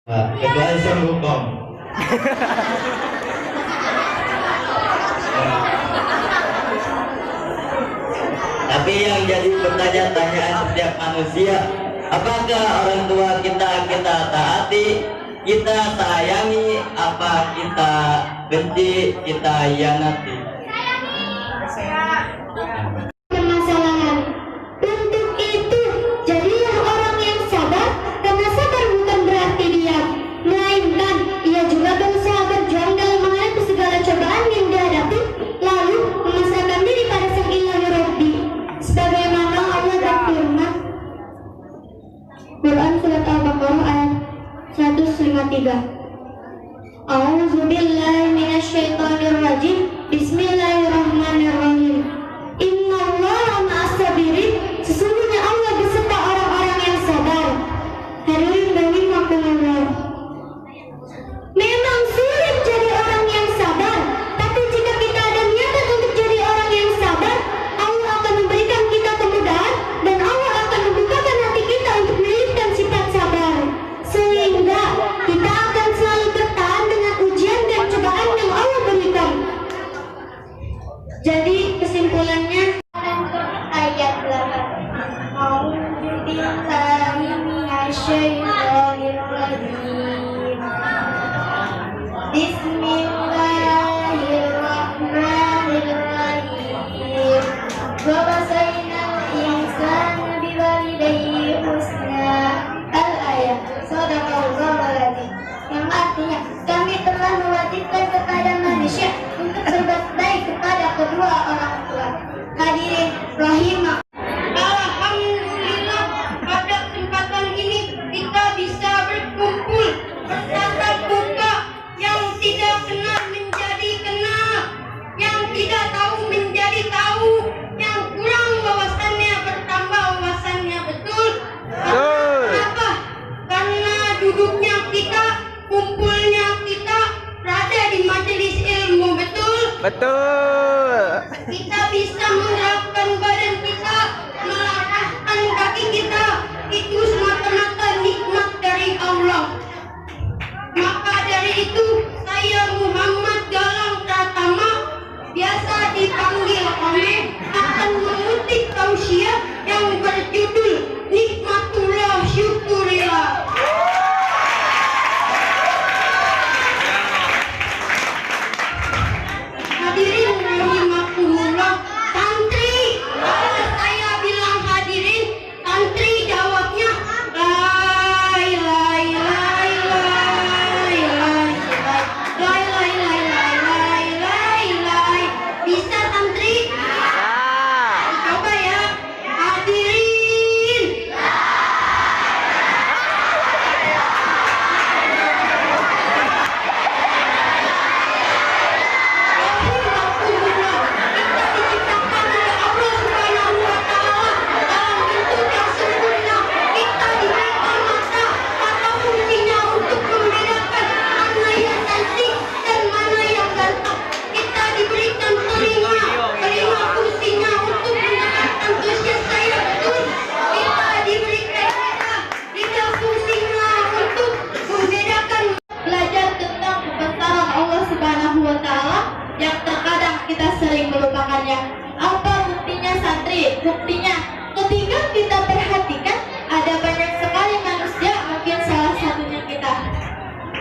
Ketua unsur hukum. Tapi yang jadi pertanyaan setiap manusia, apakah orang tua kita taati, kita sayangi, apa kita benci, kita hianati? Permasalahan. Untuk itu, jadilah orang yang sabar, karena sabar bukan berarti diam, melainkan ia juga berusaha berjuang dalam menghadapi segala cobaan yang dihadapi, lalu memasrahkan diri pada Sang Ilahi Rabbi. Sebagaimana Allah berfirman, Quran Surat Al-Baqarah ayat 153. A'udzubillahi minasyaitonirrajim. Bismillahirrahmanirrahim. Innallaha ma'as-sabirin. Sesungguhnya Allah beserta orang-orang yang sabar. Hadirin dan rahimakumullah. Memang sulit jadi orang yang sabar, tapi jika kita ada niatan untuk jadi orang yang sabar, Allah akan memberikan kita kemudahan dan Allah akan membukakan hati kita untuk memiliki sifat sabar, sehingga kita akan selalu bertahan dengan ujian dan cobaan yang Allah berikan. Jadi kesimpulannya ayat 8. A'udzubillahi minasyaitonirrajim. Bismillahirrahmanirrahim. Wa wasainal insana biwalidayhi husna. Al-ayat. Shadaqallahul adzim. Yang artinya, kami telah mewajibkan kepada manusia untuk berbuat baik kepada kedua orang tua. Hadirin rahimah. Alhamdulillah, pada kesempatan ini kita bisa berkumpul bertatap muka, yang tidak kenal menjadi kenal, yang tidak tahu menjadi tahu, yang kurang wawasannya bertambah wawasannya. Betul? Kenapa? Karena duduknya kita, kumpulnya kita berada di majelis ilmu. Betul? Betul. Kita bisa menggerakkan badan kita, mengarahkan kaki kita. Itu semata-mata nikmat dari Allah. Maka dari itu, saya Muhammad Galang Pratama, biasa dipanggil Ome, akan mengutip tausiah yang berjudul Nikmatullah Syukurillah. Hadirin rahimakumullah. Santri, kalau saya bilang hadirin, santri jawabnya la ilaha illallah. Bisa santri? Coba ya. Hadirin. Belajar tentang kebesaran Allah Subhanahu wa Ta'ala yang terkadang kita sering melupakannya. Apa buktinya santri? Buktinya ketika kita perhatikan, ada banyak sekali manusia, mungkin salah satunya kita.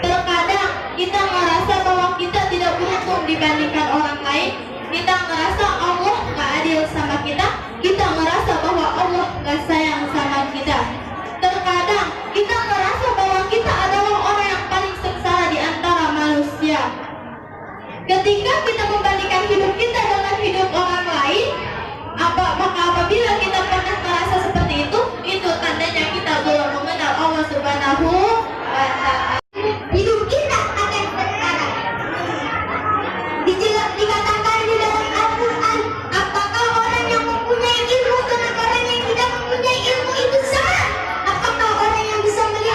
Terkadang kita merasa bahwa kita tidak beruntung dibandingkan orang lain. Kita merasa Allah gak adil sama kita. Kita merasa bahwa Allah gak sayang sama kita. Terkadang kita merasa bahwa kita adalah orang yang paling sengsara di antara manusia. Ketika kita membandingkan hidup kita dengan hidup orang lain, maka apabila kita pernah merasa seperti itu tandanya kita belum mengenal Allah Subhanahu wa Ta'ala. Hidup kita akan sengsara. Dikatakan di dalam Al-Quran, apakah orang yang mempunyai ilmu dengan orang yang tidak mempunyai ilmu itu sama? Apakah orang yang bisa melihat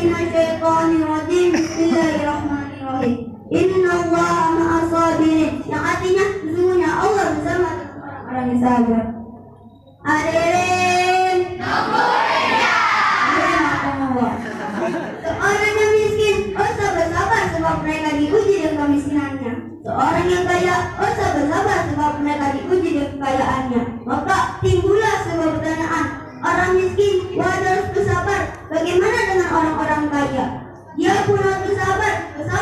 minasyaitonirrajim. Bismillahirrahmanirrahim. Innallaha ma'as sabirin. Yang artinya sesungguhnya Allah bersama orang yang sabar. Hadirin. Seorang yang miskin, oh sabar-sabar sebab mereka diuji dengan kemiskinannya. Seorang yang kaya, oh sabar-sabar sebab mereka diuji dengan kekayaannya. Maka timbullah sebuah pertanyaan, orang miskin wajar harus bersabar. Bagaimana dengan orang-orang kaya? Dia pun harus bersabar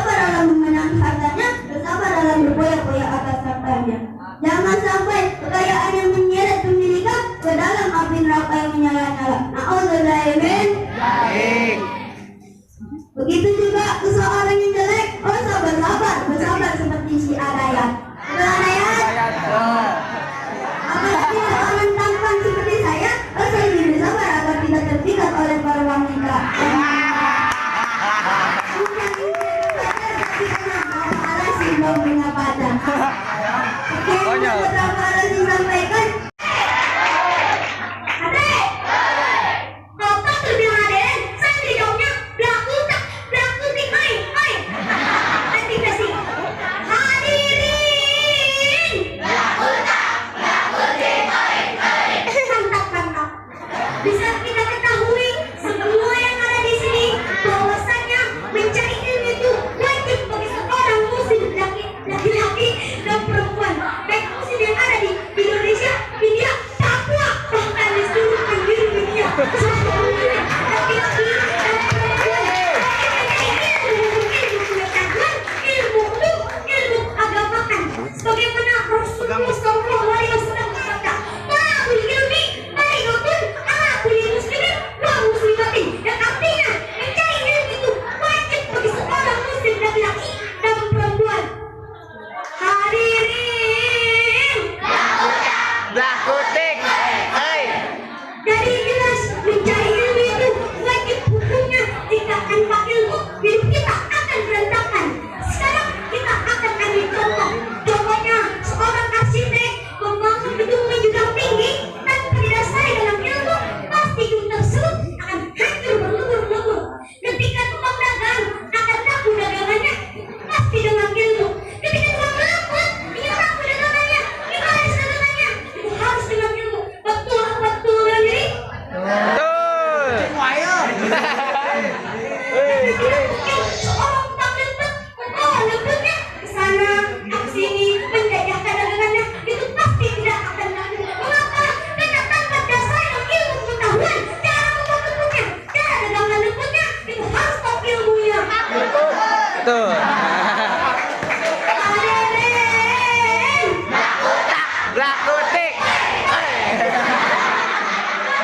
dalam memenangi hartanya, bersabar dalam berpoya-poya atas hartanya. Jangan sampai kekayaan yang menyeret pemilikan ke dalam api neraka yang menyala-nyala. Na'udzubillah. Begitu juga seseorang yang jelek, oh sabar-sabar, bersabar seperti si Arayat. Arayat. Apalagi seorang tampan seperti saya, oh saya lebih bersabar agar tidak terpikat oleh para wanita. Bukan ini tapi karena mau marah sih belum punya pacar. Oke, beberapa hal yang disampaikan. Bisa kita ketahui semua yang ada di sini bahwasanya mencari ilmu itu wajib bagi seorang muslim laki-laki dan perempuan, baik muslim yang ada di Indonesia, India, Papua, bahkan di seluruh penjuru dunia. Semuanya laki-laki dan perempuan ilmu pengetahuan, ilmu agamakan, sebagaimana Rasulullah SAW berkata, "Ma'ul ilmi bainatun ala kulli muslimin wa muslimatin." Yang artinya mencari ilmu itu wajib bagi seorang muslim laki-laki dan perempuan. Hadirin, Blakutik. dari jelas mencari ilmu itu wajib hukumnya. Jika tanpa ilmu hidup kita akan berantakan. Sekarang kita akan ambil contoh. Contohnya seorang arsitek membangun gedung menjulang tinggi tanpa didasari dalam ilmu, pasti gedung tersebut akan hancur berlubur-lubur. Ketika tukang dagang akan laku dagangannya, pasti dengan ilmu. Ketika tukang melaput ingin laku dagangannya, gimana dagangannya? Itu harus dengan ilmu. Betul kan diri? Seorang tukang lempet membawa lempetnya ke sana, ke sini, menjajahkan dagangannya, itu pasti tidak akan laku. Mengapa? Karena tanpa dasar ilmu pengetahuan, cara membuat lempetnya, cara dagangan lempetnya, itu harus tahu ilmunya. Betul. Hadirin, Blakutik.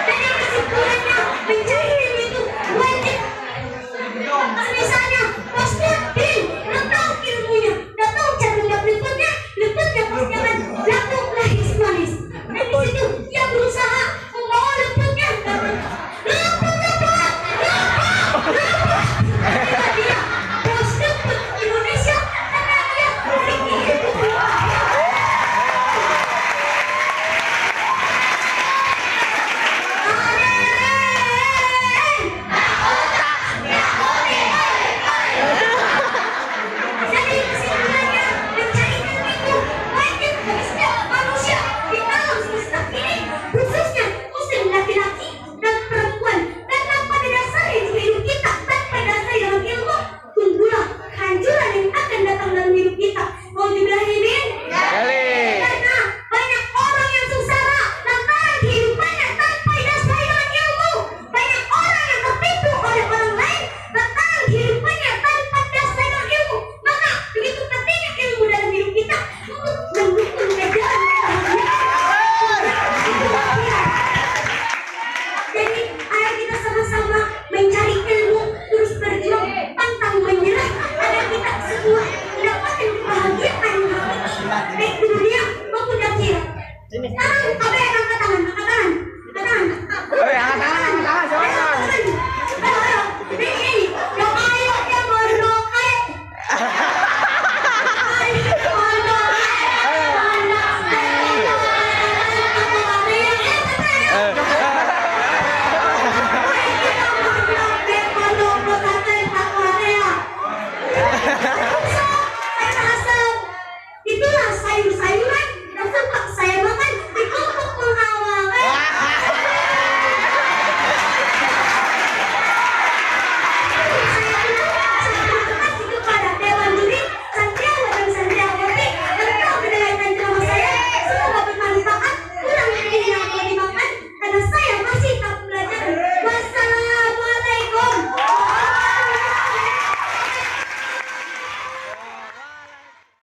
dari kesimpulannya mencari ilmu itu wajib. Misalnya, paspor bil, udah tahu ilmunya, udah tahu cara membuat lempetnya pasti akan laku laris manis. Dan di situ dia berusaha membawa lempetnya lempet. Dia bos lempet Indonesia karena dia memiliki ilmu. Jadi kesimpulannya mencari ilmu itu wajib bagi setiap manusia di alam semesta ini, khususnya muslim laki-laki dan perempuan. Karena pada dasarnya hidup kita tanpa dasar dalam ilmu, tunggulah kehancuran yang akan datang dalam hidup kita. Nauzubillahimin. Karena banyak orang yang sengsara lantaran kehidupannya tanpa didasari dengan ilmu. Banyak orang yang tertipu oleh orang lain lantaran kehidupannya tanpa didasari dengan ilmu. Maka begitu pentingnya ilmu dalam hidup kita untuk mendukung kejalan kebahagiaan. Jadi ayo kita sama-sama mencari ilmu, terus berjuang, pantang menyerah agar kita semua mendapatkan kebahagiaan yang hakiki, baik di dunia maupun di akhirat.